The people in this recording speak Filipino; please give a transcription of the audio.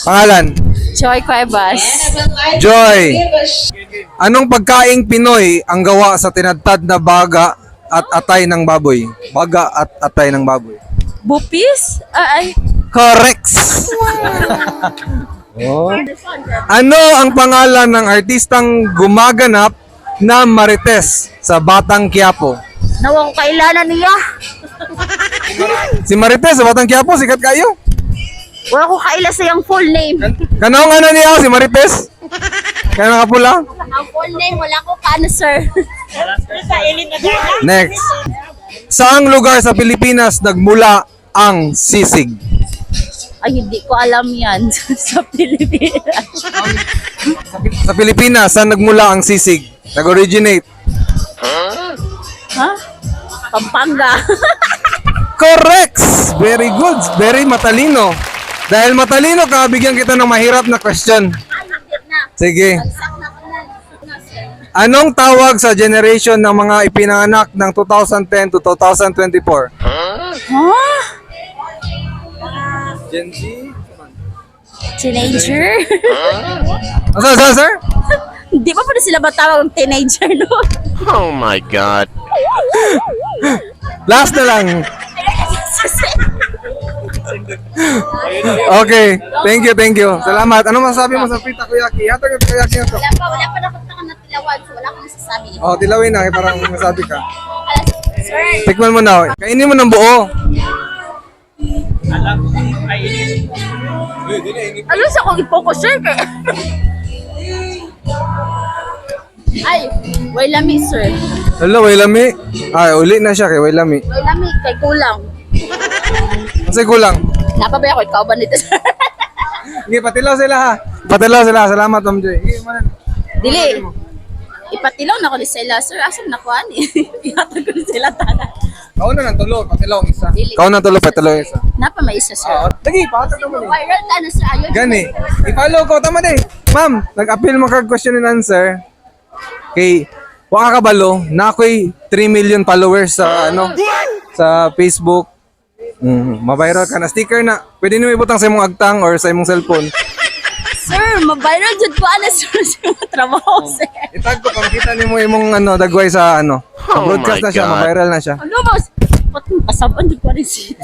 Pangalan? Joy Cuevas. Joy. Anong pagkaing Pinoy ang gawa sa tinadtad na baga at atay ng baboy? Baga at atay ng baboy. Bupis? Ay. Correct. Oh. Ano ang pangalan ng artistang gumaganap na Marites sa Batang Quiapo? Nawa ko kailanan niya. Si Marites sa Batang Quiapo, sikat kayo. Wala ko kaila sa yung full name. Kanong ano niya si Marites? Kaya nakapula? Ang full name, wala ko kano, sir. Next. Saang lugar sa Pilipinas nagmula ang sisig? Ay, hindi ko alam yan sa Pilipinas. Sa Pilipinas, saan nagmula ang sisig? Nag-originate? Ha? Pampanga. Correct! Very good. Very matalino. Dahil matalino ka, bigyan kita ng mahirap na question. Sige. Anong tawag sa generation ng mga ipinanganak ng 2010 to 2024? Ha? Gen Z? Teenager? Sir? Hindi pa pala sila matawag ng teenager, no? Oh my God. Last na lang. Okay. Thank you. Salamat. Ano masasabi mo sa free takoyaki? Hatag yung takoyaki na to. Wala pa nakita na tilawan, so wala akong nasasabi. Oh, tilawin na. Parang masabi ka. Sir, Tikman mo na. Kainin mo ng buo. ano sa kong i-focus, sir? Ay, way lami, sir. Hello, Wailami. Ay, uli na siya kay Wailami. Way lami, kay kulang. Kasi kulang. Napabaya ko, ikaw ba nito, sir? Sige, patilaw sila ha. Patilaw sila. Salamat, Ma'am Joy. Sige, manan. Dili. Ipatilaw na ko ni sila, sir. Asan na ko, ani? Ihatag ko ni sila, tana. Kauna ng tulo. Patilaw ang isa. Dili. Kauna ng tulo, patilaw ang isa. Napa may isa, sir. Lagi, patag naman eh. Viral ka na, sir. Ayun. Gani. I-follow ko. Tama din. Ma'am, nag-appeal mo kag question and answer. Kay, waka kabalo, na ako'y 3 million followers sa, sa Facebook. Maviral ka na. Sticker na. Pwede nyo ibutang sa imong agtang or sa imong cellphone. Sir, mabiral dyan ko, ano, sir, sa mga trabaho, sir. Itag ko, pakita niyo mo imong dagway sa Sa Oh broadcast my na siya, God. maviral na siya. Ano ba? Ba't mo kasaban dyan pa rin siya?